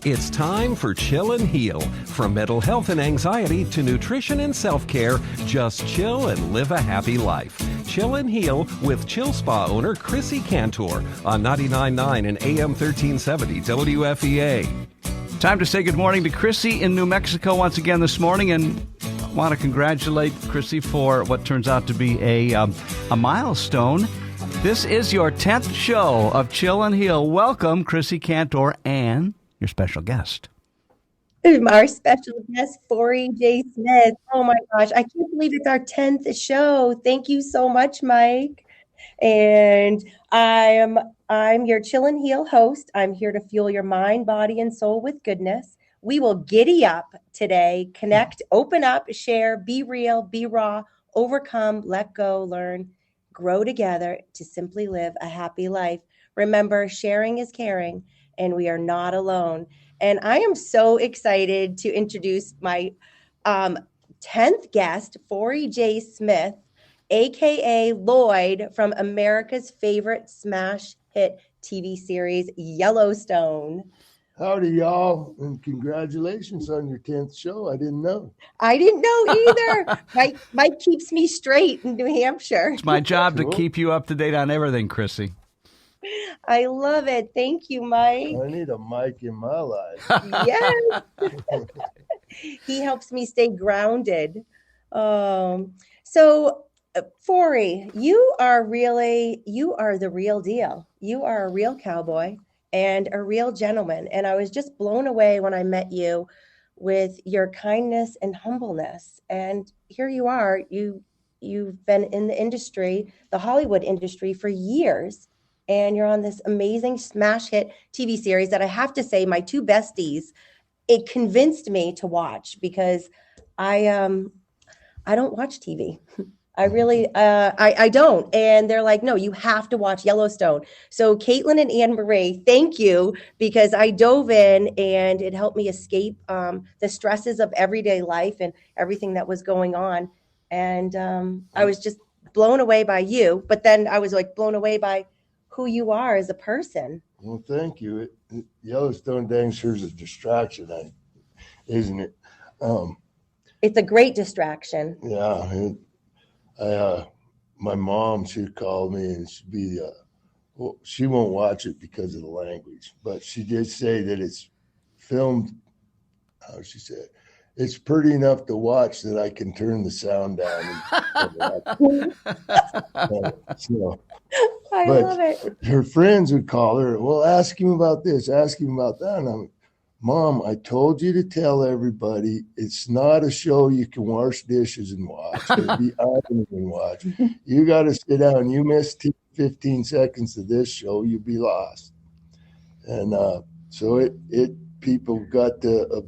It's time for Chill and Heal. From mental health and anxiety to nutrition and self-care, just chill and live a happy life. Chill and Heal with Chill Spa owner Chrissy Cantor on 99.9 and AM 1370 WFEA. Time to say good morning to Chrissy in New Mexico once again this morning, and I want to congratulate Chrissy for what turns out to be a milestone. This is your 10th show of Chill and Heal. Welcome, Chrissy Cantor, and your special guest. Our special guest, Forrie J. Smith. Oh my gosh, I can't believe it's our 10th show. Thank you so much, Mike. And I'm your Chill and Heal host. I'm here to fuel your mind, body, and soul with goodness. We will giddy up today, connect, open up, share, be real, be raw, overcome, let go, learn, grow together to simply live a happy life. Remember, sharing is caring, and we are not alone. And I am so excited to introduce my 10th guest, Forrie J. Smith, a.k.a. Lloyd from America's favorite smash hit TV series, Yellowstone. Howdy, y'all, and congratulations on your 10th show. I didn't know. I didn't know either. Mike keeps me straight in New Hampshire. It's my job to keep you up to date on everything, Chrissy. I love it. Thank you, Mike. I need a mic in my life. Yes. He helps me stay grounded. So, Forrie, you are the real deal. You are a real cowboy and a real gentleman. And I was just blown away when I met you with your kindness and humbleness. And here you are. You've been in the industry, the Hollywood industry, for years. And you're on this amazing smash hit TV series that I have to say, my two besties, it convinced me to watch because I don't watch TV. I really, I don't. And they're like, no, you have to watch Yellowstone. So Caitlin and Anne Marie, thank you, because I dove in and it helped me escape the stresses of everyday life and everything that was going on. And I was just blown away by you. But then I was like blown away by who you are as a person. Well, thank you. Yellowstone dang sure is a distraction, isn't it? It's a great distraction. Yeah. My mom, she called me and she'd be, well, she won't watch it because of the language, but she did say that it's filmed, how she said, it's pretty enough to watch that I can turn the sound down. I love it. Her friends would call her, well, ask him about this, ask him about that. And I'm, Mom, I told you to tell everybody it's not a show you can wash dishes and watch or be ironing and watch. You got to sit down. You miss 15 seconds of this show, you'll be lost. And so people got to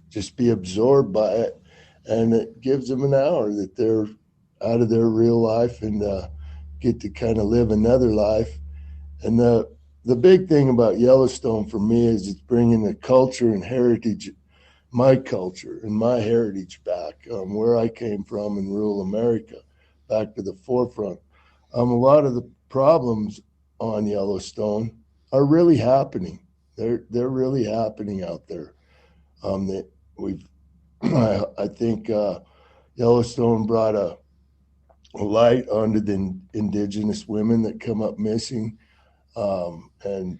just be absorbed by it, and it gives them an hour that they're out of their real life and get to kind of live another life. And the big thing about Yellowstone for me is it's bringing the culture and heritage, my culture and my heritage back, where I came from in rural America, back to the forefront. A lot of the problems on Yellowstone are really happening. They're really happening out there. I think Yellowstone brought a light onto the indigenous women that come up missing. And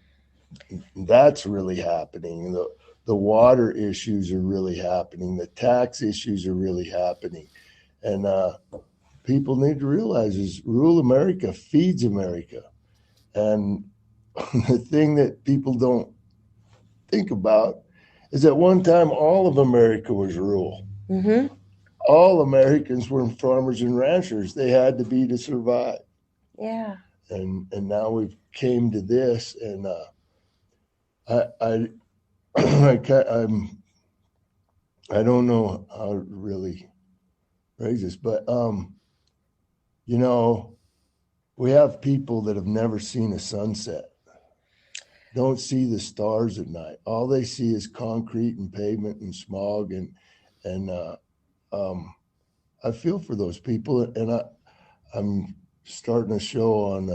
that's really happening. The water issues are really happening. The tax issues are really happening. And people need to realize is rural America feeds America. And the thing that people don't think about is at one time all of America was rural. Mm-hmm. All Americans were farmers and ranchers. They had to be to survive. Yeah. And now we've came to this, and I don't know how to really raise this, but we have people that have never seen a sunset, don't see the stars at night. All they see is concrete and pavement and smog, and I feel for those people, and I'm starting a show on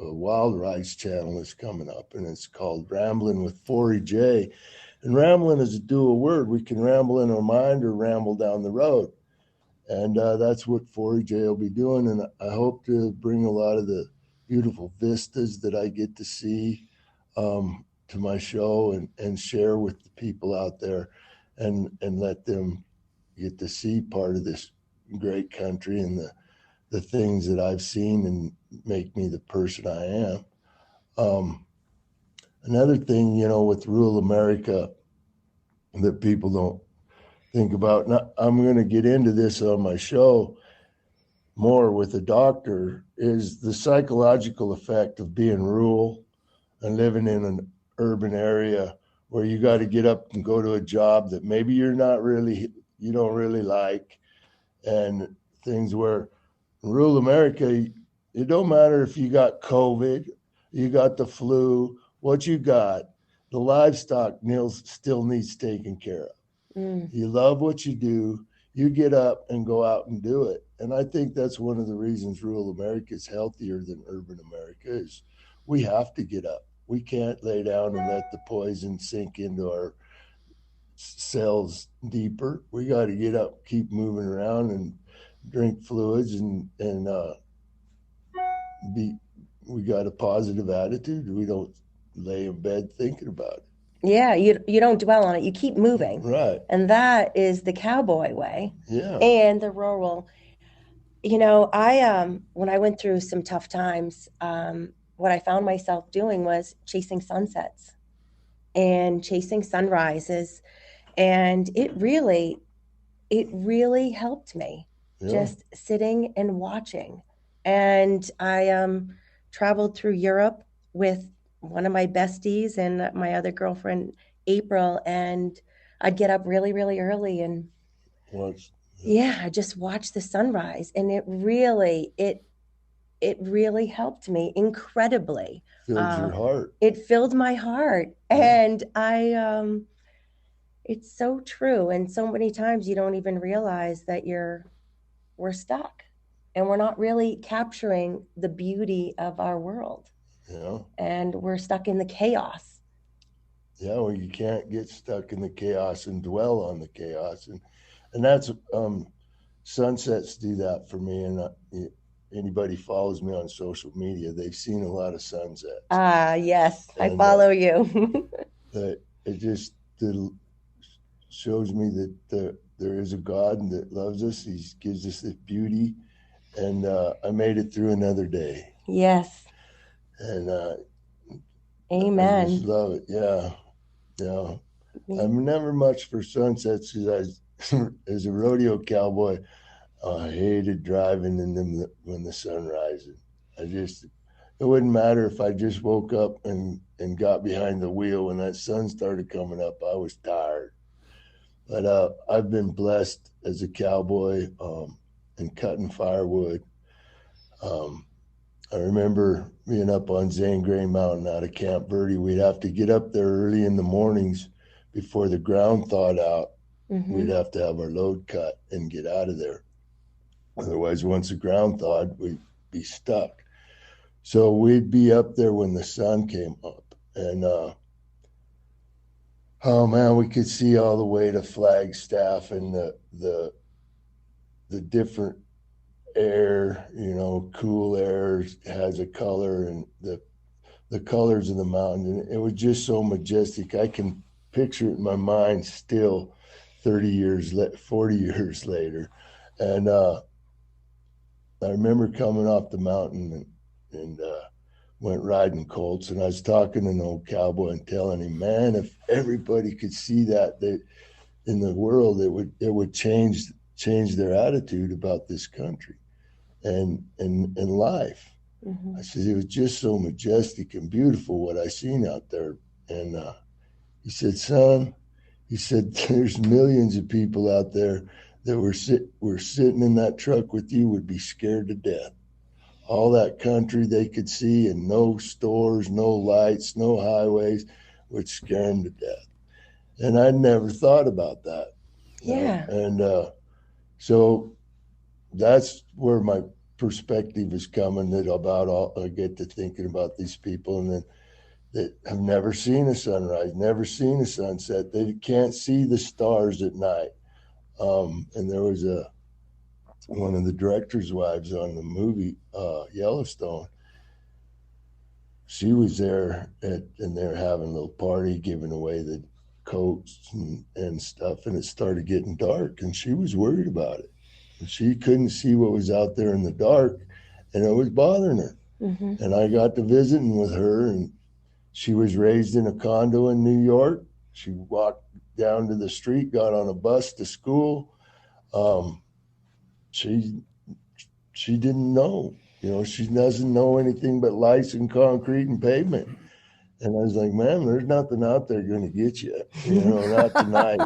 a Wild Rides channel that's coming up, and it's called Rambling with Forrie J. And rambling is a dual word. We can ramble in our mind or ramble down the road. And that's what Forrie J will be doing. And I hope to bring a lot of the beautiful vistas that I get to see to my show and share with the people out there and let them get to see part of this great country and the things that I've seen and make me the person I am. Another thing, with rural America that people don't think about, and I'm going to get into this on my show more with a doctor, is the psychological effect of being rural and living in an urban area where you got to get up and go to a job that maybe you don't really like, and things where in rural America, it don't matter if you got COVID, you got the flu, what you got, the livestock still needs taken care of. You love what you do, you get up and go out and do it. And I think that's one of the reasons rural America is healthier than urban America is we have to get up. We can't lay down and let the poison sink into our cells deeper. We got to get up, keep moving around and drink fluids and we got a positive attitude. We don't lay in bed thinking about it. Yeah, you don't dwell on it. You keep moving. Right. And that is the cowboy way. Yeah. And the rural. I when I went through some tough times, what I found myself doing was chasing sunsets and chasing sunrises. And it really helped me, just sitting and watching. And I traveled through Europe with one of my besties and my other girlfriend, April, and I'd get up really, really early and I just watched the sunrise, and it really helped me incredibly. Filled your heart. It filled my heart, and it's so true. And so many times you don't even realize that we're stuck, and we're not really capturing the beauty of our world. Yeah. And we're stuck in the chaos. Yeah, well, you can't get stuck in the chaos and dwell on the chaos. And that's, sunsets do that for me. And anybody follows me on social media, they've seen a lot of sunsets. Yes, and I follow you. It just shows me that there is a God that loves us. He gives us this beauty. And I made it through another day. Yes. And amen. I just love it. Yeah. I'm never much for sunsets because as a rodeo cowboy, I hated driving in them when the sun rises. It wouldn't matter if I just woke up and got behind the wheel when that sun started coming up. I was tired. But I've been blessed as a cowboy and cutting firewood. I remember being up on Zane Gray Mountain out of Camp Verde. We'd have to get up there early in the mornings before the ground thawed out. Mm-hmm. We'd have to have our load cut and get out of there. Otherwise, once the ground thawed, we'd be stuck. So we'd be up there when the sun came up. And, oh man, we could see all the way to Flagstaff and the different air, cool air has a color, and the colors of the mountain. And it was just so majestic. I can picture it in my mind still 40 years later. And I remember coming off the mountain and went riding colts, and I was talking to an old cowboy and telling him, man, if everybody could see that in the world, it would change their attitude about this country and life. Mm-hmm. I said, it was just so majestic and beautiful what I seen out there. And he said, son, there's millions of people out there that were sitting in that truck with you would be scared to death. All that country they could see, and no stores, no lights, no highways, would scare them to death. And I never thought about that. Yeah. And so that's where my perspective is coming that about all I get to thinking about these people and then that have never seen a sunrise, never seen a sunset. They can't see the stars at night. And there was one of the director's wives on the movie Yellowstone. She was there and they're having a little party, giving away the coats and stuff. And it started getting dark and she was worried about it. And she couldn't see what was out there in the dark and it was bothering her. Mm-hmm. And I got to visiting with her and she was raised in a condo in New York. She walked down to the street, got on a bus to school. She didn't know, she doesn't know anything but lights and concrete and pavement. And I was like, man, there's nothing out there going to get you, not tonight.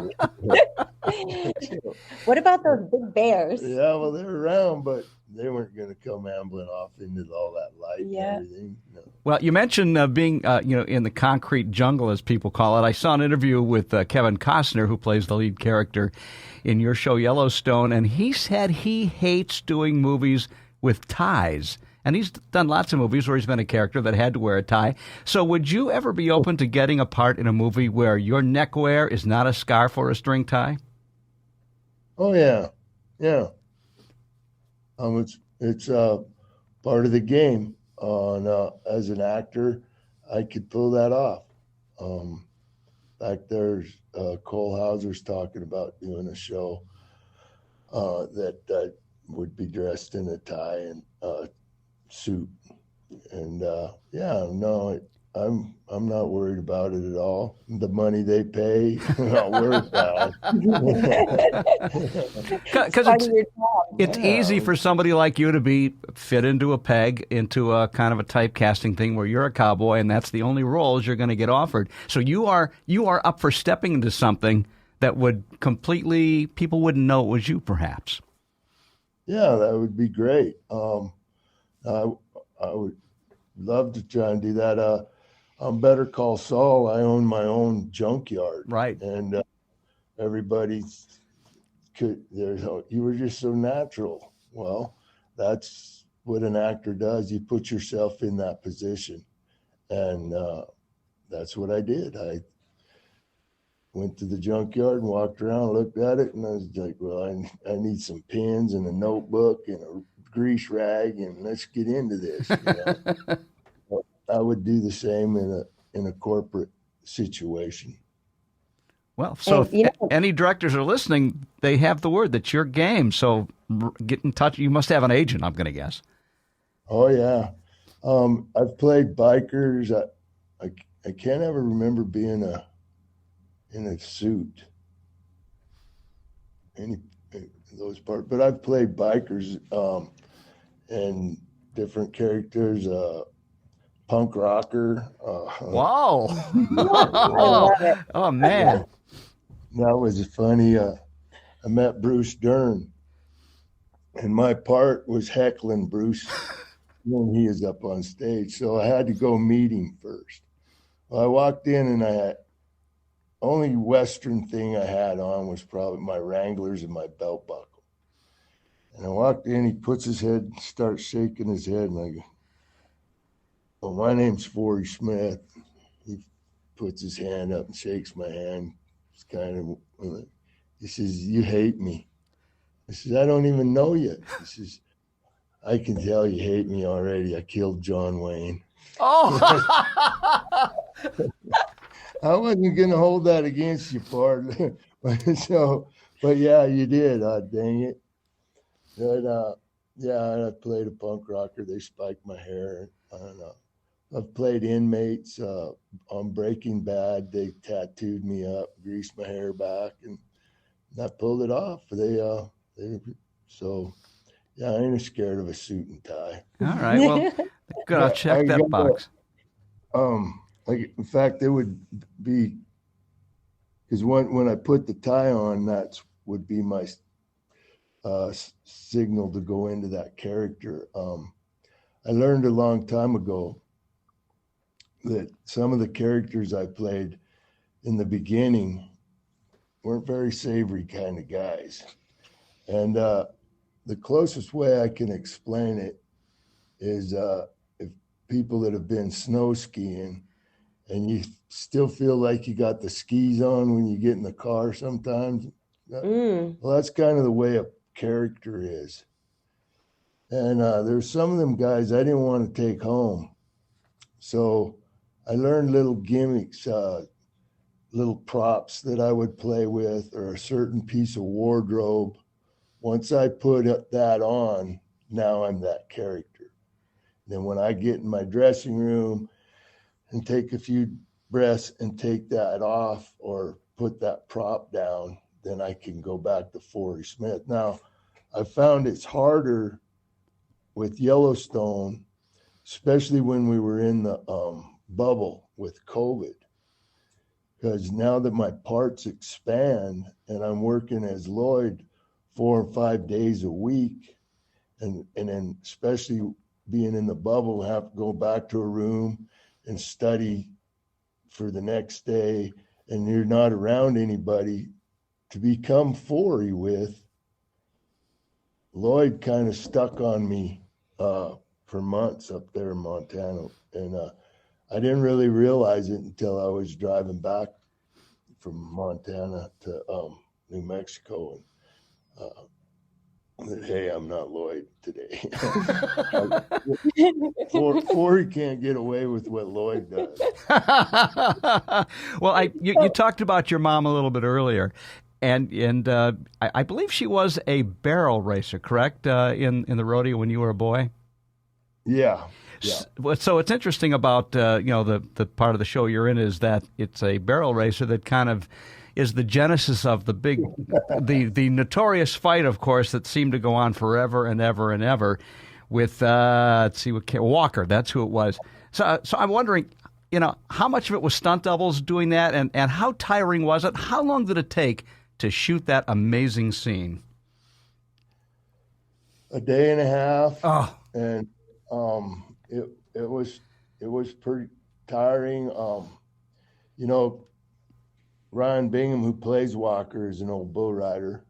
What about those big bears? Yeah, well, they're around, but they weren't going to come ambling off into all that light and everything. No. Well, you mentioned being, in the concrete jungle, as people call it. I saw an interview with Kevin Costner, who plays the lead character in your show Yellowstone, and he said he hates doing movies with ties. And he's done lots of movies where he's been a character that had to wear a tie. So would you ever be open to getting a part in a movie where your neckwear is not a scarf or a string tie? Oh, yeah. Yeah. It's part of the game. As an actor, I could pull that off. Back there's Cole Hauser's talking about doing a show that I would be dressed in a tie and suit. And I'm not worried about it at all. The money they pay, I'm not worried about it. Because it's easy for somebody like you to be fit into a peg, into a kind of a typecasting thing where you're a cowboy and that's the only roles you're going to get offered. So you are up for stepping into something that would people wouldn't know it was you, perhaps. Yeah, that would be great. I would love to try and do that. On Better Call Saul, I own my own junkyard. Right. And everybody you were just so natural. Well, that's what an actor does. You put yourself in that position. And that's what I did. I went to the junkyard and walked around, looked at it, and I was like, well, I need some pens and a notebook and a grease rag, and let's get into this. I would do the same in a corporate situation. Well, so if any directors are listening, they have the word that you're game. So get in touch. You must have an agent, I'm going to guess. Oh yeah, I've played bikers. I can't ever remember being in a suit. Any those parts, but I've played bikers and different characters. Punk rocker. Wow! Oh man, that was funny. I met Bruce Dern, and my part was heckling Bruce when he is up on stage. So I had to go meet him first. Well, I walked in, and only Western thing I had on was probably my Wranglers and my belt buckle. And I walked in, he puts his head, starts shaking his head, and I go, well, my name's Forrie Smith. He puts his hand up and shakes my hand. It's kind of, he says, you hate me. I says, I don't even know you. He says, I can tell you hate me already. I killed John Wayne. Oh! I wasn't going to hold that against you, partner. But yeah, you did. Dang it. But, I played a punk rocker. They spiked my hair. I don't know. I've played inmates on Breaking Bad. They tattooed me up, greased my hair back, and I pulled it off. So yeah, I ain't scared of a suit and tie. All right, well, good. I'll check that box. In fact, it would be because when I put the tie on, that would be my signal to go into that character. I learned a long time ago that some of the characters I played in the beginning weren't very savory kind of guys. And the closest way I can explain it is if people that have been snow skiing and you still feel like you got the skis on when you get in the car sometimes. Well, that's kind of the way a character is. And there's some of them guys I didn't want to take home. So I learned little gimmicks, little props that I would play with, or a certain piece of wardrobe. Once I put that on, now I'm that character. Then when I get in my dressing room and take a few breaths and take that off or put that prop down, then I can go back to Forrie Smith. Now, I found it's harder with Yellowstone, especially when we were in the bubble with COVID, because now that my parts expand and I'm working as Lloyd 4 or 5 days a week, and then especially being in the bubble, have to go back to a room and study for the next day, and you're not around anybody to become Forrie with. Lloyd kind of stuck on me for months up there in Montana, and I didn't really realize it until I was driving back from Montana to New Mexico, and hey, I'm not Lloyd today. Forrie can't get away with what Lloyd does. Well, you talked about your mom a little bit earlier, and I believe she was a barrel racer, correct? In the rodeo when you were a boy. Yeah. So it's interesting about the part of the show you're in is that it's a barrel racer that kind of is the genesis of the big, the notorious fight, of course, that seemed to go on forever and ever and ever with, Walker. That's who it was. So I'm wondering, how much of it was stunt doubles doing that, and how tiring was it? How long did it take to shoot that amazing scene? A day and a half. Oh. And it was pretty tiring. Ryan Bingham, who plays Walker, is an old bull rider,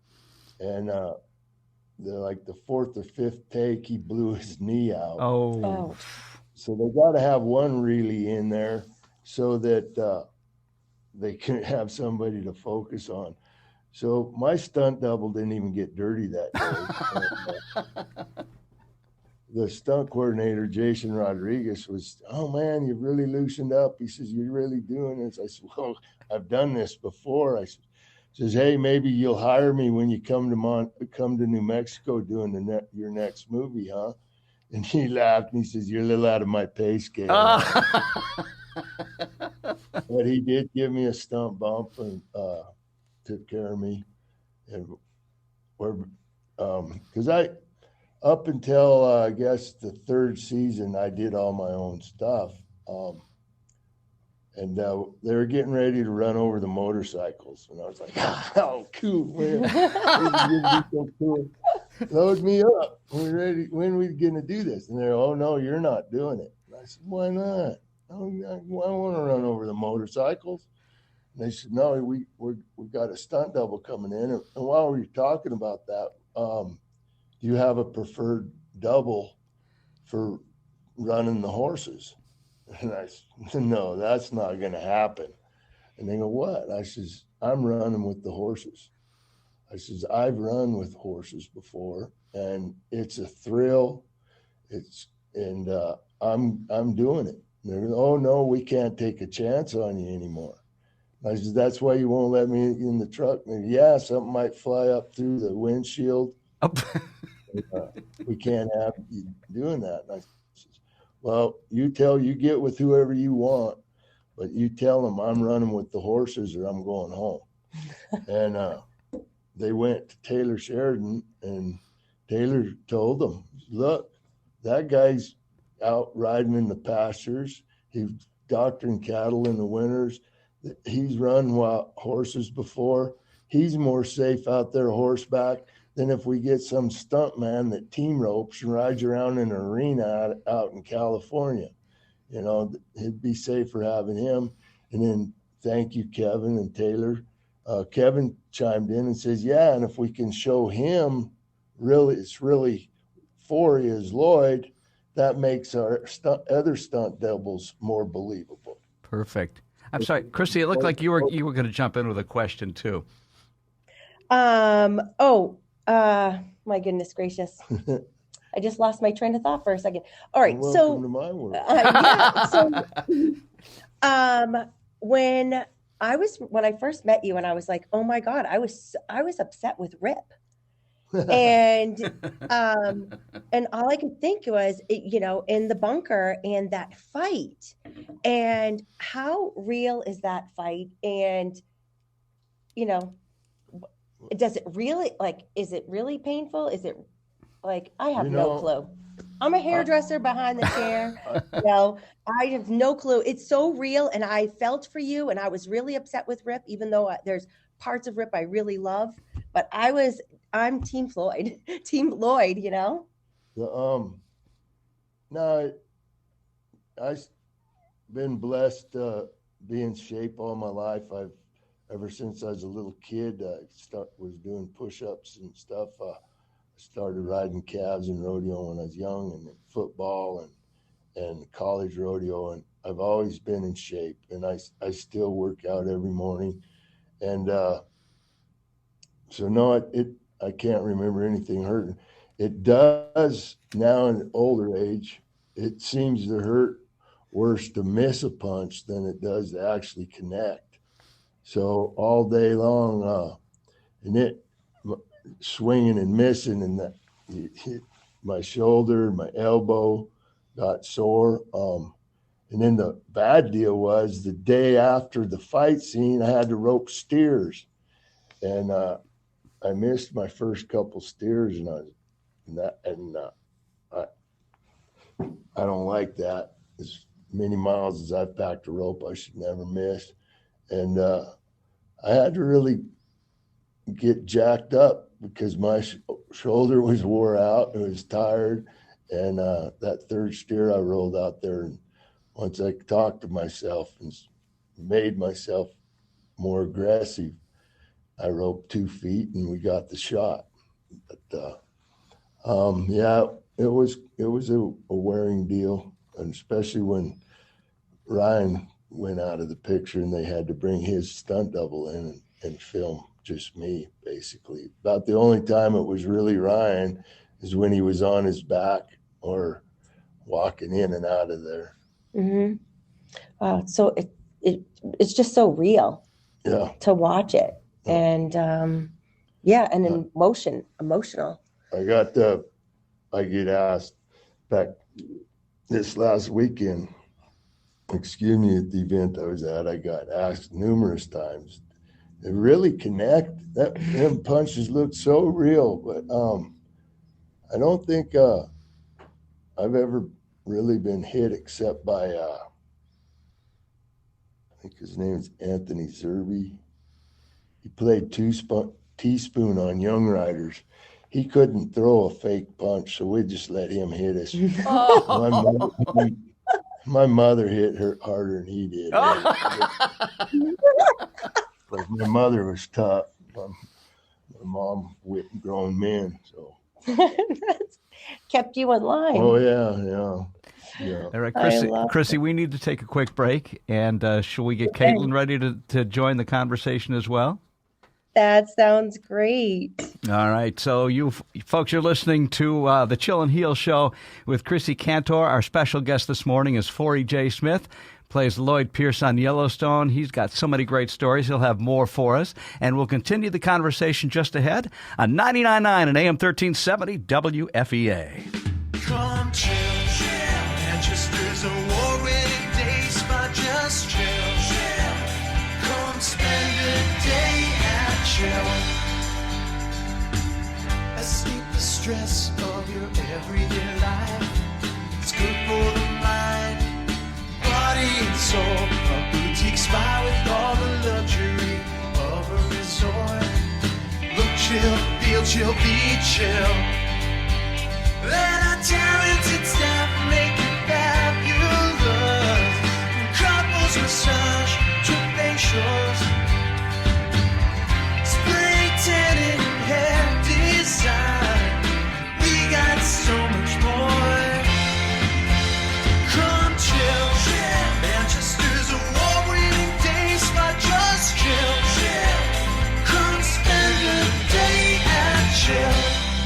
and the fourth or fifth take, he blew his knee out. Oh. So they got to have one really in there so that they can have somebody to focus on. So my stunt double didn't even get dirty that day. The stunt coordinator, Jason Rodriguez, was, "Oh man, you've really loosened up." He says, "You're really doing this." I said, "Well, I've done this before." I says, "Hey, maybe you'll hire me when you come to New Mexico doing your next movie, huh?" And he laughed and he says, "You're a little out of my pay scale." But he did give me a stunt bump and took care of me, and because up until I guess the third season, I did all my own stuff, and they were getting ready to run over the motorcycles, and I was like, "Oh, cool, man! So cool. Load me up. We're ready. When are we gonna do this?" And they're, "Oh no, you're not doing it." And I said, "Why not? I want to run over the motorcycles." And they said, "No, we got a stunt double coming in." And while we were talking about that, do you have a preferred double for running the horses? And I said, "No, that's not going to happen." And they go, "What?" I says, "I'm running with the horses." I says, "I've run with horses before, and it's a thrill. I'm doing it." And they're, "Oh no, we can't take a chance on you anymore." I said, "That's why you won't let me in the truck." And yeah, something might fly up through the windshield. We can't have you doing that. And I said, "Well, you get with whoever you want, but you tell them I'm running with the horses or I'm going home." And they went to Taylor Sheridan, and Taylor told them, "Look, that guy's out riding in the pastures. He's doctoring cattle in the winters. He's run horses before. He's more safe out there horseback than if we get some stuntman that team ropes and rides around in an arena out in California. It'd be safer having him." And then thank you, Kevin and Taylor. Kevin chimed in and says, "Yeah, and if we can show him it's really Forrie as Lloyd. That makes our other stunt doubles more believable. Perfect. I'm sorry, Chrissy, it looked like you were going to jump in with a question too. My goodness gracious. I just lost my train of thought for a second. All right. Welcome to my world. When I first met you and I was like, oh my God, I was upset with Rip. And all I could think was, in the bunker and that fight, and how real is that fight? And, does it really, is it really painful? Is it I have no clue. I'm a hairdresser behind the chair. I have no clue. It's so real. And I felt for you. And I was really upset with Rip, even though there's parts of Rip I really love. But I'm Team Floyd, Team Lloyd, No, I've been blessed to be in shape all my life. Ever since I was a little kid, was doing push-ups and stuff. I started riding calves and rodeo when I was young, and football and college rodeo, and I've always been in shape, and I still work out every morning. And so no, I can't remember anything hurting. It does now in older age. It seems to hurt worse to miss a punch than it does to actually connect. So all day long, and it swinging and missing, and that it hit my shoulder, my elbow got sore. And then the bad deal was the day after the fight scene, I had to rope steers, and I missed my first couple steers, I don't like that. As many miles as I've packed a rope, I should never miss. And I had to really get jacked up because my shoulder was wore out. It was tired. And that third steer I rolled out there, and once I talked to myself and made myself more aggressive, I roped 2 feet and we got the shot. But it was a wearing deal, and especially when Ryan went out of the picture and they had to bring his stunt double in and film just me, basically. About the only time it was really Ryan is when he was on his back or walking in and out of there. Mm-hmm. So it's just so real to watch it. And and emotional. I get asked back this last weekend, at the event I was at, I got asked numerous times. They really connect. Them punches look so real, but I don't think I've ever really been hit except by I think his name is Anthony Zerbe. He played teaspoon on Young Riders. He couldn't throw a fake punch, so we just let him hit us. My mother hit her harder than he did. But my mother was tough. My mom whipped grown men, so kept you in line. Oh yeah. All right, Chrissy, we need to take a quick break, and shall we get Caitlin ready to join the conversation as well? That sounds great. All right. So you folks are listening to the Chill and Heal Show with Chrissy Cantor. Our special guest this morning is Forrie J. Smith, plays Lloyd Pierce on Yellowstone. He's got so many great stories. He'll have more for us. And we'll continue the conversation just ahead on 99.9 and AM 1370 WFEA. Come chill. Manchester's award-winning day spot. Just chill. Come spend a day at Chill. Escape the stress of your everyday life. It's good for the mind, body and soul. A boutique spa with all the luxury of a resort. Look chill, feel chill, be chill. Let our talented staff make you fabulous. From couples massage to facials, spray tanning and hair design.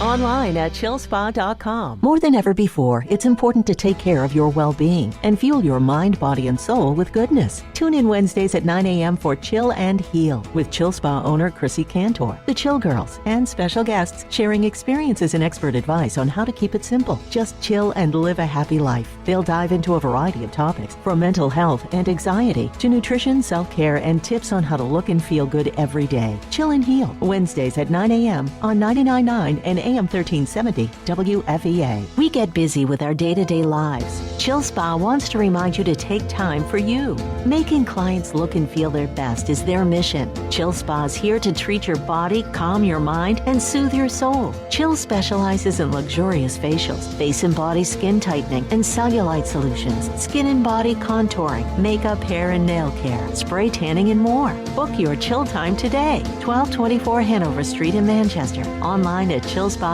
Online at chillspa.com. More than ever before, it's important to take care of your well-being and fuel your mind, body, and soul with goodness. Tune in Wednesdays at 9 a.m. for Chill and Heal with Chill Spa owner Chrissy Cantor, the Chill Girls, and special guests sharing experiences and expert advice on how to keep it simple. Just chill and live a happy life. They'll dive into a variety of topics, from mental health and anxiety to nutrition, self-care, and tips on how to look and feel good every day. Chill and Heal, Wednesdays at 9 a.m. on 99.9 and AM 1370 WFEA. We get busy with our day-to-day lives. Chill Spa wants to remind you to take time for you. Making clients look and feel their best is their mission. Chill Spa is here to treat your body, calm your mind, and soothe your soul. Chill specializes in luxurious facials, face and body skin tightening, and cellulite solutions, skin and body contouring, makeup, hair, and nail care, spray tanning, and more. Book your chill time today. 1224 Hanover Street in Manchester. Online at chillspa.com.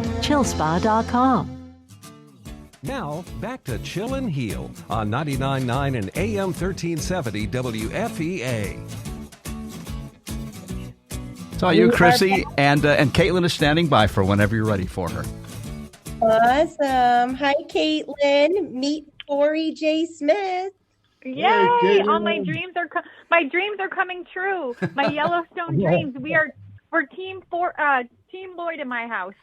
Chillspa.com. Now, back to Chill and Heal on 99.9 and AM 1370 WFEA. It's all you, Chrissy, and Caitlin is standing by for whenever you're ready for her. Awesome. Hi, Caitlin. Meet Forrie J. Smith. Yay! Caitlin. All my dreams are coming true. My Yellowstone dreams. We're team Lloyd in my house.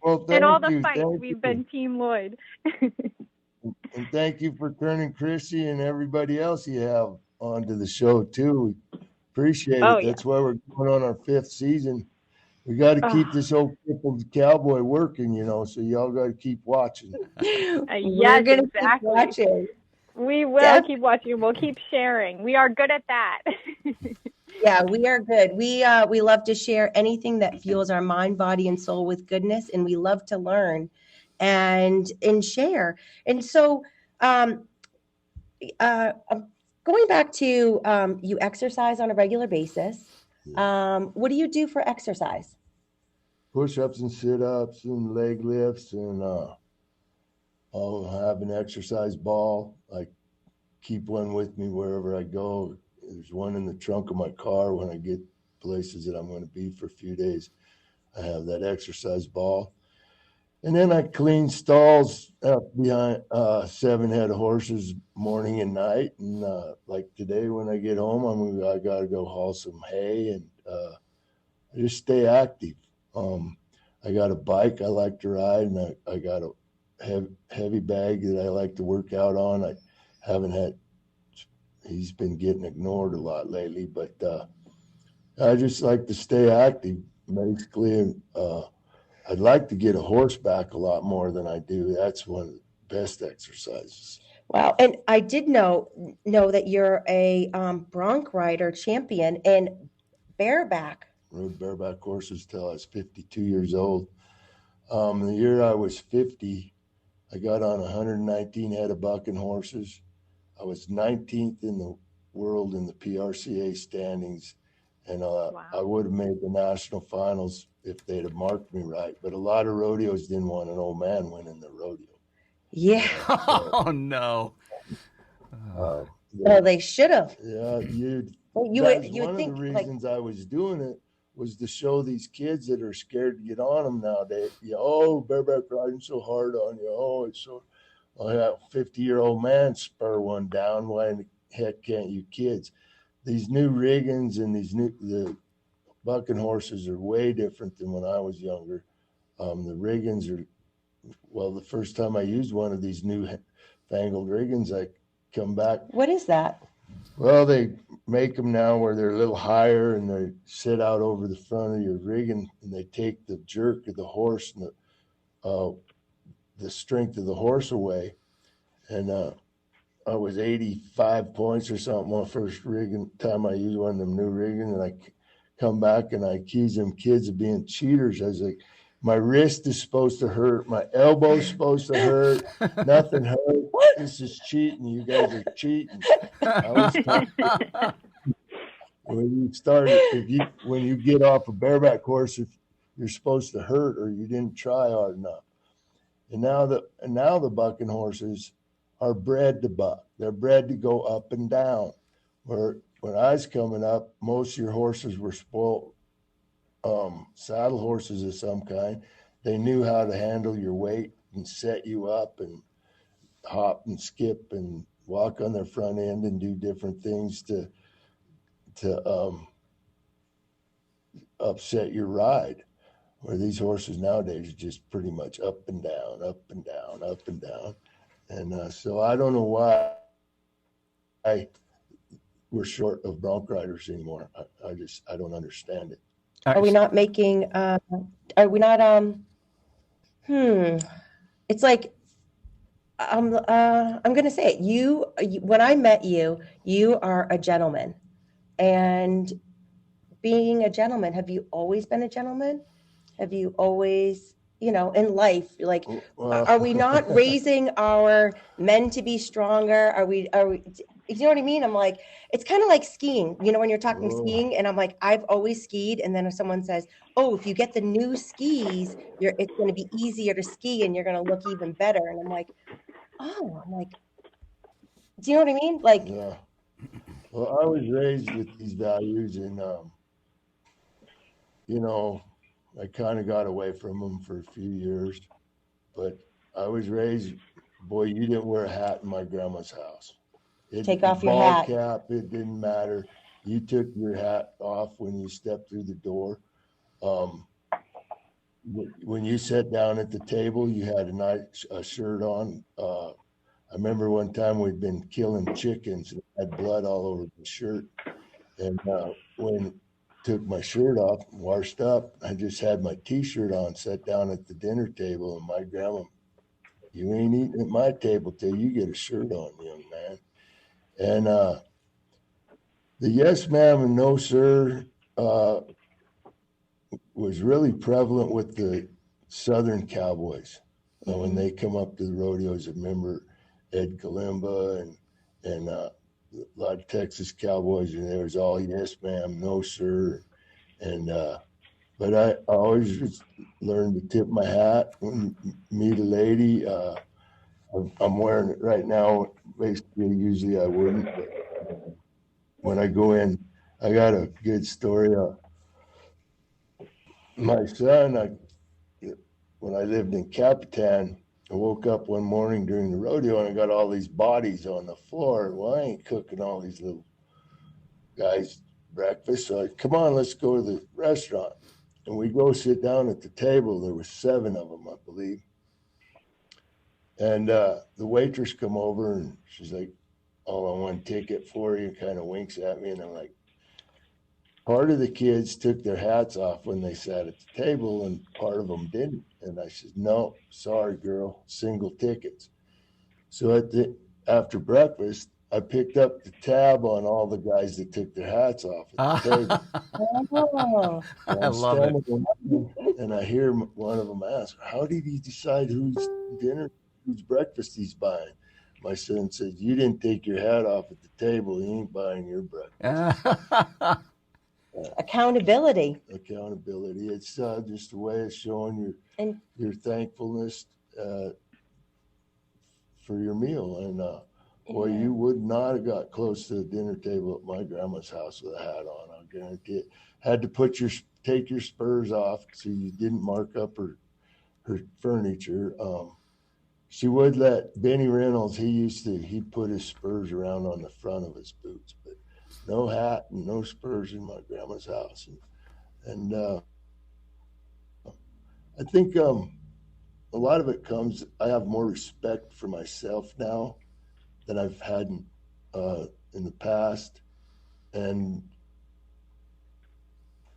Well, in all the you. fights, Thank we've you. been team Lloyd. And thank you for turning Chrissy and everybody else you have onto the show too. We appreciate Oh, it. yeah. That's why we're going on our 5th season. We got to keep this old crippled cowboy working, so y'all got to keep watching. Yes, We're going to keep exactly. watching. We will Def- keep watching. We'll keep sharing. We are good at that. Yeah, we are good. We love to share anything that fuels our mind, body, and soul with goodness, and we love to learn and share. And so, going back to you exercise on a regular basis. What do you do for exercise? Push-ups and sit-ups and leg lifts, and I'll have an exercise ball. I keep one with me wherever I go. There's one in the trunk of my car when I get places that I'm going to be for a few days. I have that exercise ball. And then I clean stalls up behind 7 head of horses morning and night. And like today when I get home, I got to go haul some hay, and I just stay active. I got a bike I like to ride, and I got a heavy bag that I like to work out on. I haven't had, he's been getting ignored a lot lately, but I just like to stay active, basically. I'd like to get a horseback a lot more than I do. That's one of the best exercises. Wow. And I did know that you're a bronc rider champion and bareback. Rode bareback horses till I was 52 years old. The year I was 50, I got on 119 head of bucking horses. I was 19th in the world in the PRCA standings, and Wow. I would have made the national finals if they'd have marked me right. But a lot of rodeos didn't want an old man winning the rodeo. Yeah. Oh, no. Well, they should have. Yeah, You that's would one think, of the like, reasons I was doing it was to show these kids that are scared to get on them nowadays. Oh, bareback riding so hard on you. Oh, it's so. Oh, yeah, 50-year-old man spur one down. Why in the heck can't you kids? These new riggings and the bucking horses are way different than when I was younger. The riggings are, well, the first time I used one of these new fangled riggings, I come back. what is that? Well, they make them now where they're a little higher, and they sit out over the front of your rigging, and they take the jerk of the horse and the strength of the horse away. And I was 85 points or something on first rigging time I used one of them new rigging, and I come back and I accuse them kids of being cheaters. I was like, my wrist is supposed to hurt, my elbow's supposed to hurt, nothing hurt. This is cheating. You guys are cheating. When you get off a bareback horse, if you're supposed to hurt or you didn't try hard enough. And now the bucking horses are bred to buck. They're bred to go up and down. Where when I was coming up, most of your horses were spoiled saddle horses of some kind. They knew how to handle your weight and set you up and hop and skip and walk on their front end and do different things to upset your ride. Where these horses nowadays are just pretty much up and down, up and down, up and down. And so I don't know why we're short of bronc riders anymore. I don't understand it. Are we not making, are we not, it's like, I'm going to say it. You, when I met you, you are a gentleman. And being a gentleman, have you always been a gentleman? Have you always, in life, like, are we not raising our men to be stronger? Are we, you know what I mean? I'm like, it's kind of like skiing, when you're talking skiing, and I'm like, I've always skied. And then if someone says, oh, if you get the new skis, it's going to be easier to ski and you're going to look even better. And I'm like, do you know what I mean? Like, yeah. Well, I was raised with these values, and I kind of got away from them for a few years, but I was raised, boy, you didn't wear a hat in my grandma's house. Take off your hat. Cap, it didn't matter. You took your hat off when you stepped through the door. When you sat down at the table, you had a nice shirt on. I remember one time we'd been killing chickens and had blood all over the shirt. And when took my shirt off, washed up, I just had my T-shirt on, sat down at the dinner table, and my grandma, you ain't eating at my table till you get a shirt on, young man. And the yes ma'am and no sir was really prevalent with the Southern cowboys. When they come up to the rodeos, I remember Ed Kalimba and a lot of Texas cowboys, and there was all yes ma'am, no sir. And but I always just learned to tip my hat when meet a lady. I'm wearing it right now. Basically, usually I wouldn't. But when I go in, I got a good story. My son, when I lived in Capitan, I woke up one morning during the rodeo and I got all these bodies on the floor. Well, I ain't cooking all these little guys breakfast. So come on, let's go to the restaurant. And we go sit down at the table. There were 7 of them, I believe. And the waitress come over and she's like, oh, I want a ticket for you, and kind of winks at me. And I'm like, part of the kids took their hats off when they sat at the table and part of them didn't. And I said, no, sorry, girl, single tickets. So after breakfast, I picked up the tab on all the guys that took their hats off at the table. I love it. And I hear one of them ask, how did he decide whose breakfast he's buying? My son said, you didn't take your hat off at the table. He ain't buying your breakfast. Accountability. It's just a way of showing your thankfulness for your meal. And boy, you would not have got close to the dinner table at my grandma's house with a hat on. I'll guarantee it. Had to take your spurs off so you didn't mark up her furniture. She would let Benny Reynolds, he put his spurs around on the front of his boots, but no hat and no spurs in my grandma's house. And I think a lot of it comes, I have more respect for myself now than I've had in the past. And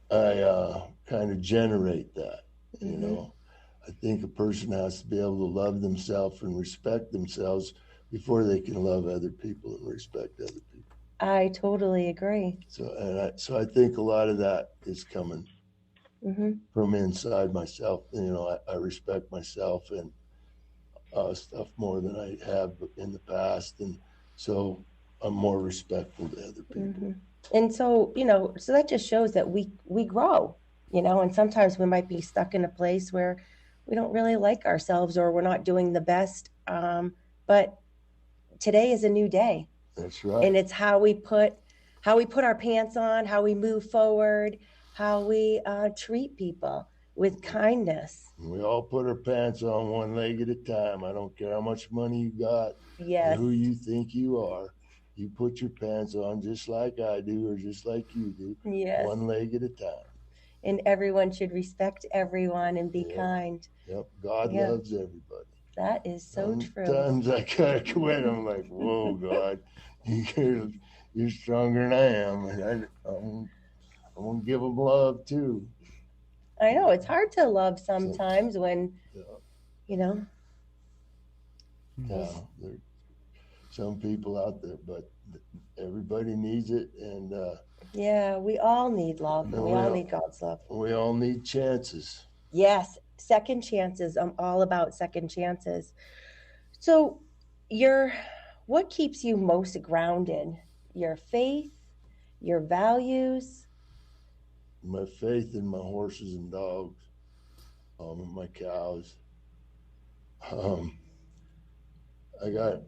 I kind of generate that, you know. I think a person has to be able to love themselves and respect themselves before they can love other people and respect other people. I totally agree. So I think a lot of that is coming from inside myself. You know, I respect myself and stuff more than I have in the past, and so I'm more respectful to other people. And so, you know, so that just shows that we grow, you know, and sometimes we might be stuck in a place where we don't really like ourselves or we're not doing the best. But today is a new day. That's right. And it's how we put our pants on, how we move forward, how we treat people with kindness. We all put our pants on one leg at a time. I don't care how much money you got Yes. or who you think you are. You put your pants on just like I do or just like you do, Yes. one leg at a time. And everyone should respect everyone and be Yep. kind. Yep, God Yeah. loves everybody. That is so true. Sometimes I gotta quit. I'm like, whoa, God, you're stronger than I am, and I'm gonna give them love too. I know it's hard to love sometimes when, Yeah, you know, yeah. There's some people out there, but everybody needs it, and yeah, we all need love. And we all need God's love. we all need chances. Yes, second chances. I'm all about second chances. So, what keeps you most grounded? Your faith, your values? My faith in my horses and dogs, and my cows. I got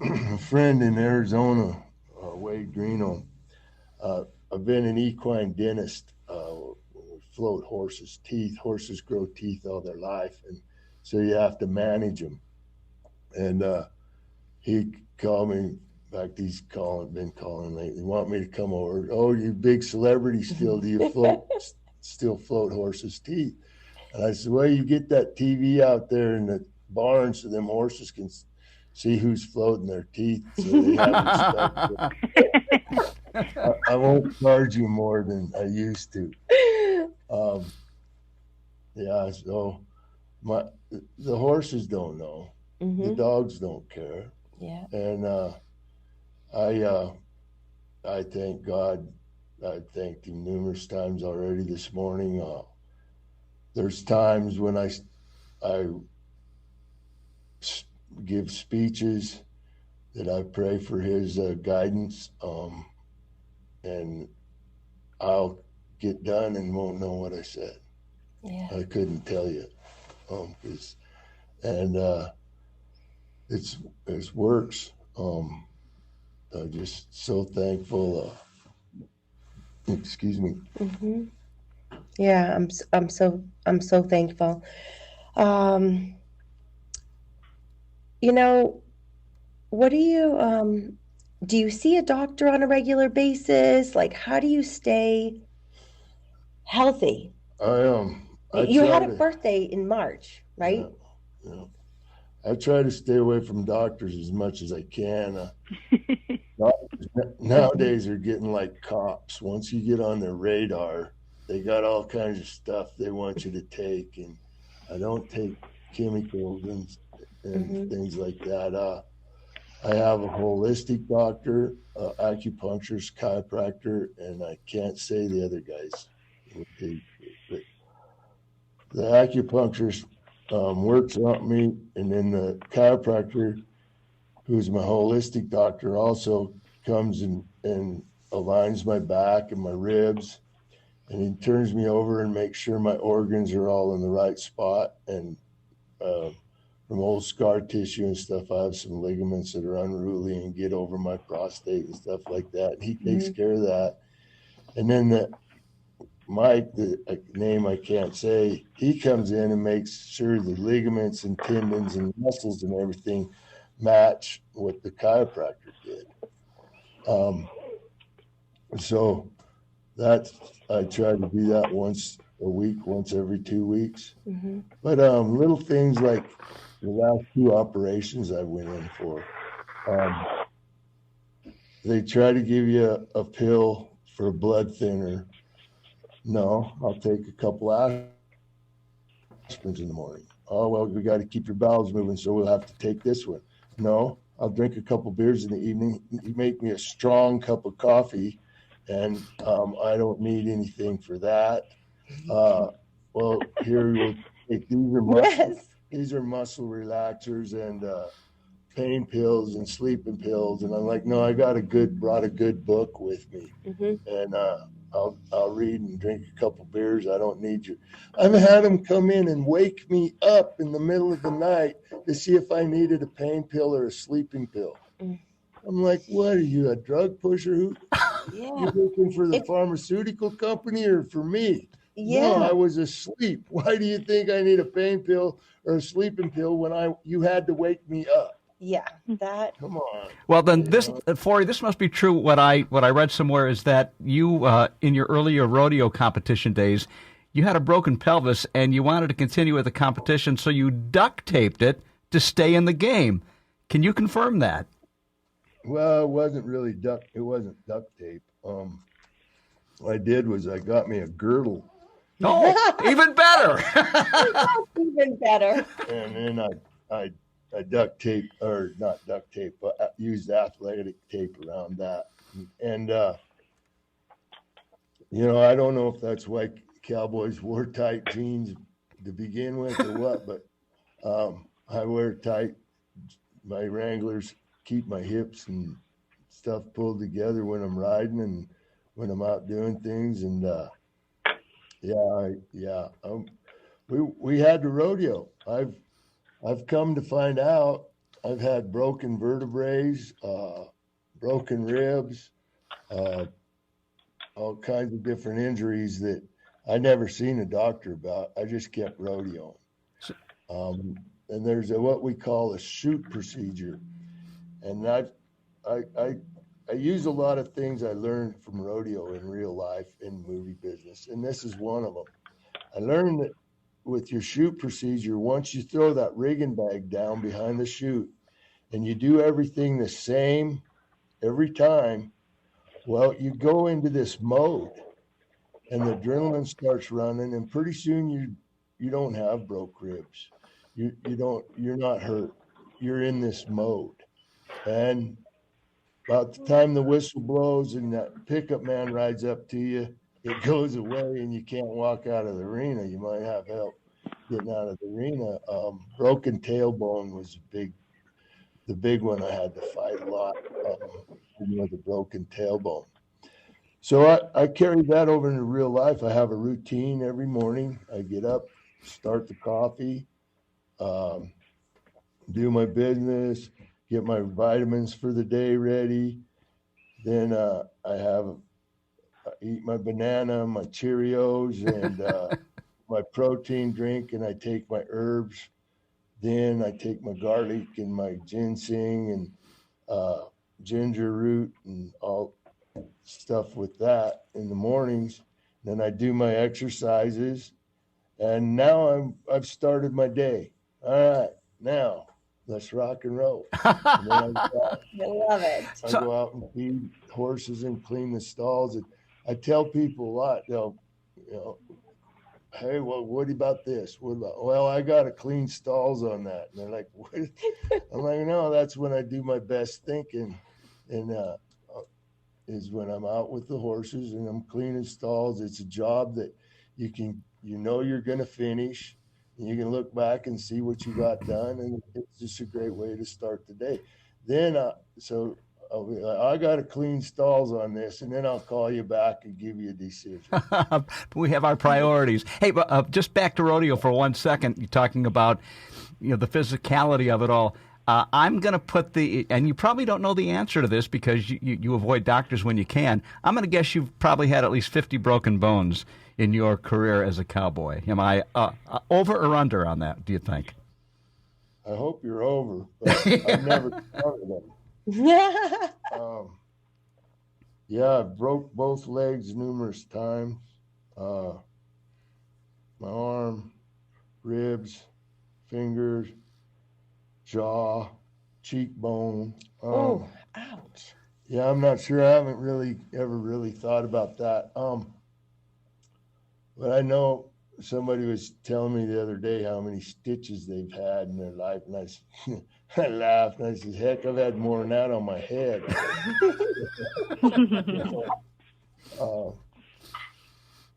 a friend in Arizona, Wade Greeno. I've been an equine dentist. We float horses' teeth. Horses grow teeth all their life, and so you have to manage them. And he called me. In fact, he's been calling lately. Want me to come over? Oh, you big celebrity still? Do you still float horses' teeth? And I said, well, you get that TV out there in the barn so them horses can see who's floating their teeth. So they have respect. I won't charge you more than I used to. Yeah, so the horses don't know. The dogs don't care. Yeah. And I thank God. I thanked him numerous times already this morning. There's times when I give speeches that I pray for his guidance, and I'll get done and won't know what I said. Yeah. I couldn't tell you, it works. I'm just so thankful. Excuse me. Yeah, I'm so thankful. You know, what do you see a doctor on a regular basis? Like, how do you stay healthy? You had a birthday in March, right? Yeah. I try to stay away from doctors as much as I can. Doctors nowadays are getting like cops. Once you get on their radar, they got all kinds of stuff they want you to take, and I don't take chemicals and things like that. I have a holistic doctor, acupuncturist, chiropractor, and I can't say the other guys. The acupuncturist works on me, and then the chiropractor, who's my holistic doctor, also comes and aligns my back and my ribs, and he turns me over and makes sure my organs are all in the right spot. And from old scar tissue and stuff, I have some ligaments that are unruly and get over my prostate and stuff like that. And he takes care of that. And then Mike, the name I can't say, he comes in and makes sure the ligaments and tendons and muscles and everything match what the chiropractor did. So I try to do that once a week, once every 2 weeks. But little things like the last 2 operations I went in for, they try to give you a pill for a blood thinner. No, I'll take a couple aspirins in the morning. Oh, well, we got to keep your bowels moving, so we'll have to take this one. No, I'll drink a couple beers in the evening. You make me a strong cup of coffee, and I don't need anything for that. Well, here we'll take these are muscle relaxers and pain pills and sleeping pills. And I'm like, no, I brought a good book with me, and I'll read and drink a couple beers. I don't need you. I've had them come in and wake me up in the middle of the night to see if I needed a pain pill or a sleeping pill. I'm like, what are you, a drug pusher? Yeah. You looking for the It's- pharmaceutical company or for me? Yeah. No, I was asleep. Why do you think I need a pain pill or a sleeping pill when you had to wake me up? Yeah. That. Come on. Well, then this, Forrie, this must be true. What I read somewhere is that you, in your earlier rodeo competition days, you had a broken pelvis and you wanted to continue with the competition, so you duct taped it to stay in the game. Can you confirm that? Well, it wasn't really duct. It wasn't duct tape. What I did was I got me a girdle, Oh, even better. Even better. and then I duct tape, or not duct tape, but I used athletic tape around that. And I don't know if that's why Cowboys wore tight jeans to begin with or what, but I wear tight. My Wranglers keep my hips and stuff pulled together when I'm riding and when I'm out doing things. And we had the rodeo. I've come to find out I've had broken vertebrae, broken ribs, all kinds of different injuries that I never seen a doctor about. I just kept rodeoing. And there's what we call a shoot procedure. And I use a lot of things I learned from rodeo in real life in movie business. And this is one of them. I learned that with your shoot procedure, once you throw that rigging bag down behind the chute and you do everything the same every time, well, you go into this mode and the adrenaline starts running, and pretty soon you don't have broke ribs. You're not hurt. You're in this mode. And about the time the whistle blows and that pickup man rides up to you, it goes away and you can't walk out of the arena. You might have help getting out of the arena. Broken tailbone was the big one I had to fight a lot with a broken tailbone. So I carried that over into real life. I have a routine every morning. I get up, start the coffee, do my business, get my vitamins for the day ready. Then I eat my banana, my Cheerios, and my protein drink, and I take my herbs. Then I take my garlic and my ginseng and ginger root and all stuff with that in the mornings. Then I do my exercises, and now I've started my day. All right, now let's rock and roll. And then I love it. I go out and feed horses and clean the stalls. And I tell people a lot, hey, well, what about this? What about? Well, I got to clean stalls on that. And they're like, what? I'm like, no, that's when I do my best thinking, and is when I'm out with the horses and I'm cleaning stalls. It's a job that you're going to finish. And you can look back and see what you got done, and it's just a great way to start the day. Then, I got to clean stalls on this, and then I'll call you back and give you a decision. We have our priorities. Hey, but just back to rodeo for 1 second. You're talking about, the physicality of it all. I'm going to put and you probably don't know the answer to this because you avoid doctors when you can. I'm going to guess you've probably had at least 50 broken bones in your career as a cowboy. Am I over or under on that, do you think? I hope you're over, but I've never counted them. I broke both legs numerous times. My arm, ribs, fingers, jaw, cheekbone. Oh, ouch. Yeah, I'm not sure. I haven't ever really thought about that. But I know somebody was telling me the other day how many stitches they've had in their life, and I laughed and I said, "Heck, I've had more than that on my head."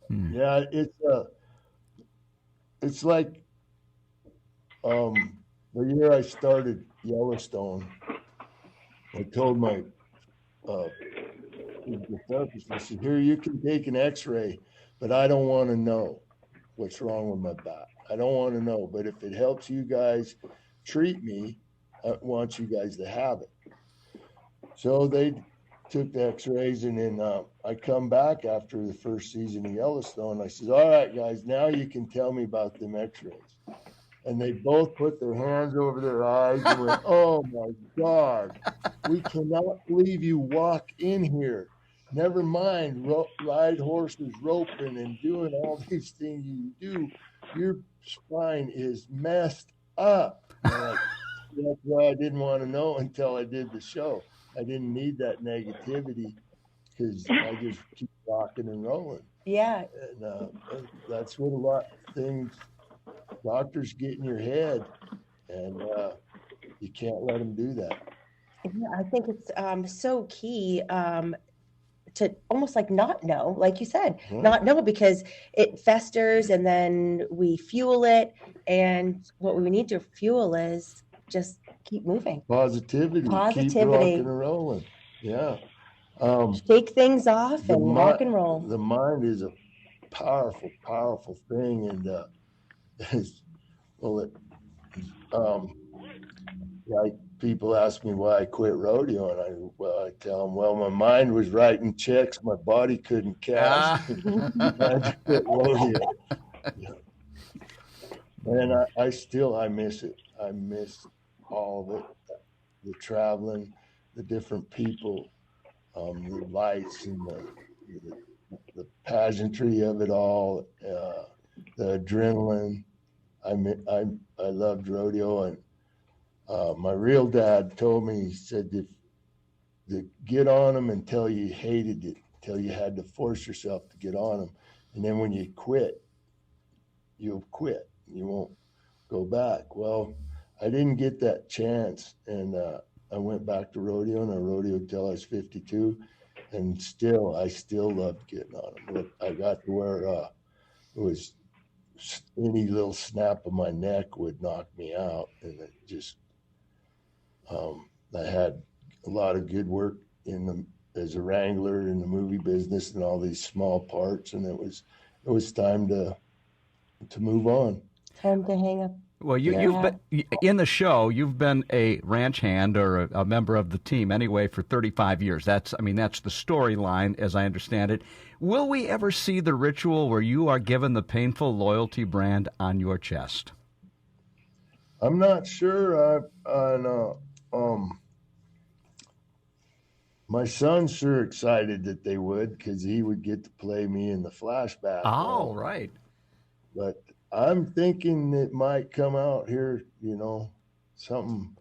Yeah, it's like the year I started Yellowstone, I told my therapist, I said, "Here, you can take an X-ray, but I don't want to know what's wrong with my back. I don't want to know. But if it helps you guys treat me, I want you guys to have it." So they took the x-rays, and then I come back after the first season of Yellowstone. I said, all right, guys, now you can tell me about them x-rays. And they both put their hands over their eyes and went, oh my God, we cannot believe you walk in here. Never mind ride horses, roping, and doing all these things you do. Your spine is messed up. Like, that's why I didn't want to know until I did the show. I didn't need that negativity because I just keep rocking and rolling. Yeah. And that's what a lot of things doctors get in your head, and you can't let them do that. Yeah, I think it's so key to almost like not know, like you said, not know, because it festers and then we fuel it. And what we need to fuel is just keep moving. Positivity. Keep rocking and rolling. Yeah. Shake things off and rock and roll. The mind is a powerful, powerful thing. And like people ask me why I quit rodeo, and I tell them, well, my mind was writing checks, my body couldn't cash. I had to quit rodeo. Yeah. And I miss it. I miss all of it, the traveling, the different people, the lights, and the pageantry of it all, the adrenaline. I loved rodeo, and my real dad told me, he said, to get on them until you hated it, until you had to force yourself to get on them. And then when you quit, you'll quit. You won't go back. Well, I didn't get that chance. And I went back to rodeo, and I rodeoed till I was 52. And I still loved getting on them. But I got to where it was any little snap of my neck would knock me out. And it just, I had a lot of good work as a wrangler in the movie business and all these small parts. And it was time to move on. Time to hang up. Well, you've been in the show. You've been a ranch hand or a member of the team anyway for 35 years. That's the storyline, as I understand it. Will we ever see the ritual where you are given the painful loyalty brand on your chest? I'm not sure. My son's sure excited that they would, because he would get to play me in the flashback. Oh, right. But I'm thinking it might come out here, something,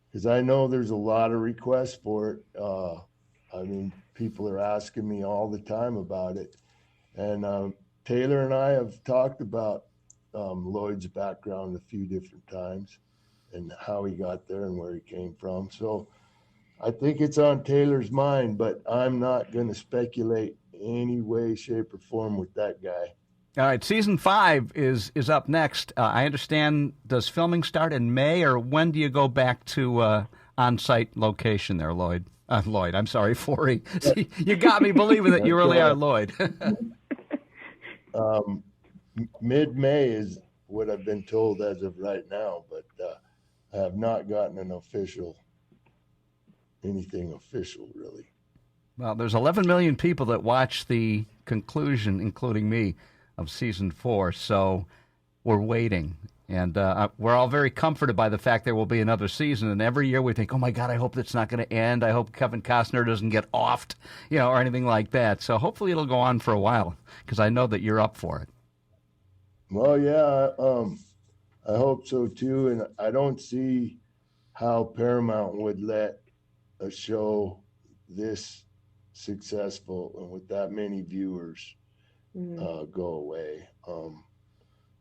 because I know there's a lot of requests for it. People are asking me all the time about it. And Taylor and I have talked about Lloyd's background a few different times and how he got there and where he came from. So I think it's on Taylor's mind, but I'm not going to speculate any way, shape, or form with that guy. All right, season 5 is up next. I understand, does filming start in May, or when do you go back to on-site location there, Lloyd? Lloyd, I'm sorry, Forrie. See, you got me believing that you really are Lloyd. Mid-May is what I've been told as of right now, but I have not gotten anything official, really. Well, there's 11 million people that watch the conclusion, including me, of season 4, so we're waiting. And we're all very comforted by the fact there will be another season. And every year we think, oh, my God, I hope it's not going to end. I hope Kevin Costner doesn't get offed, or anything like that. So hopefully it'll go on for a while, because I know that you're up for it. Well, yeah, I hope so, too. And I don't see how Paramount would let a show this successful and with that many viewers go away.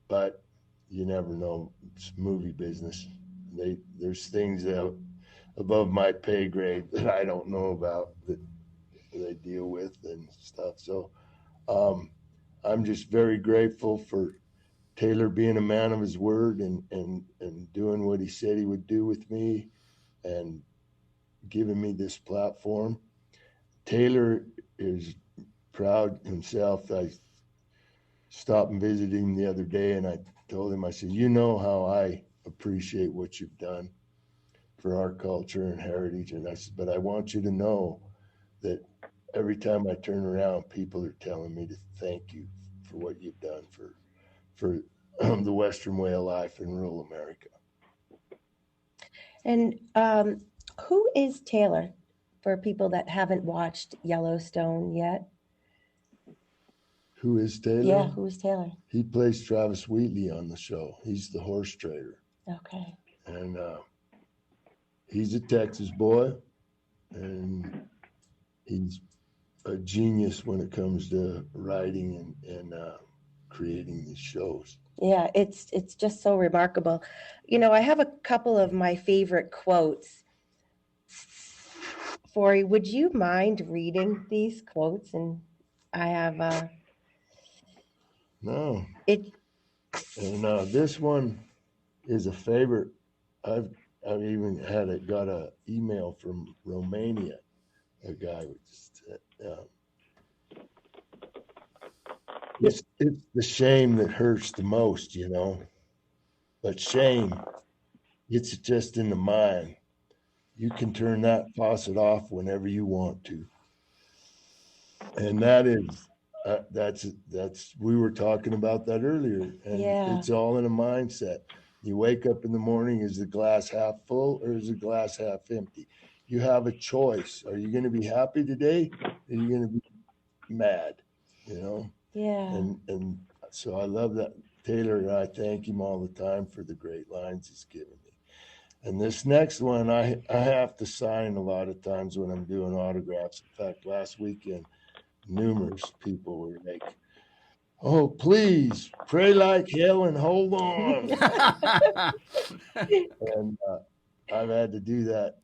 But you never know. It's movie business. There's things that above my pay grade that I don't know about that they deal with and stuff. So I'm just very grateful for Taylor being a man of his word and doing what he said he would do with me and giving me this platform. Taylor is proud himself. I stopped and visited him the other day, and I told him, I said, you know how I appreciate what you've done for our culture and heritage. And I said, but I want you to know that every time I turn around, people are telling me to thank you for what you've done for the Western way of life in rural America. And who is Taylor for people that haven't watched Yellowstone yet? Who is Taylor? Yeah, who is Taylor? He plays Travis Wheatley on the show. He's the horse trader. Okay. And he's a Texas boy, and he's a genius when it comes to writing and creating these shows. Yeah, it's just so remarkable. You know, I have a couple of my favorite quotes. Forrie, would you mind reading these quotes? And I have No. it. And this one is a favorite. I've even got a email from Romania. A guy was just it's the shame that hurts the most, you know. But shame, it's just in the mind. You can turn that faucet off whenever you want to. And that is that's we were talking about that earlier, and Yeah. it's all in a mindset. You wake up in the morning, is the glass half full or is the glass half empty? You have a choice. Are you going to be happy today? Or are you going to be mad? You know? Yeah. And so I love that. Taylor, and I thank him all the time for the great lines he's given me. And this next one, I have to sign a lot of times when I'm doing autographs. In fact, last weekend, numerous people were like, "Oh, please pray like hell and hold on." And I've had to do that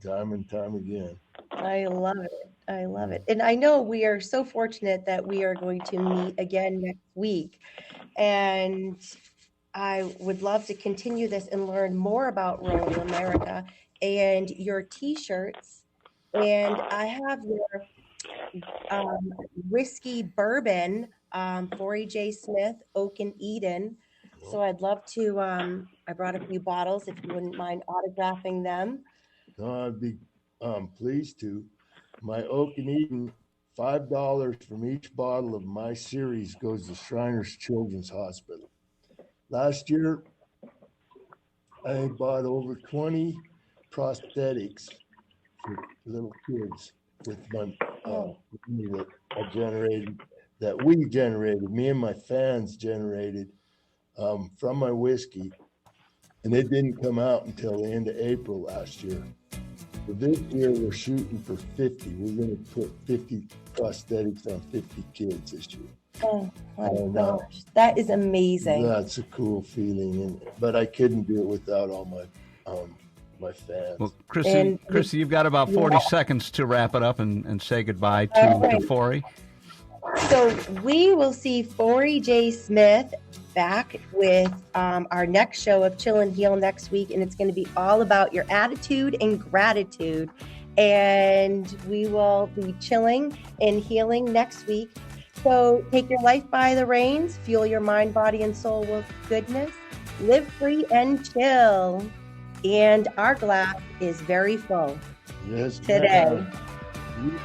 time and time again. I love it. I love it. And I know we are so fortunate that we are going to meet again next week. And I would love to continue this and learn more about rural America and your t-shirts. And I have your whiskey bourbon, Forrie J. Smith, Oak and Eden. So I'd love to, I brought a few bottles if you wouldn't mind autographing them. No, I'd be pleased to. My Oak and Eden, $5 from each bottle of my series goes to Shriners Children's Hospital. Last year, I bought over 20 prosthetics for little kids with my that we generated, me and my fans generated from my whiskey, and it didn't come out until the end of April last year. So this year we're shooting for 50. We're going to put 50 prosthetics on 50 kids this year. Oh my gosh, that is amazing. That's a cool feeling, but I couldn't do it without all my my fans. Well, Chrissy, you've got about 40 seconds to wrap it up and say goodbye to Forrie. So we will see Forrie J. Smith back with our next show of Chill and Heal next week, and it's going to be all about your attitude and gratitude. And we will be chilling and healing next week. So take your life by the reins, fuel your mind, body, and soul with goodness, live free and chill. And our glass is very full Yes, today. ma'am.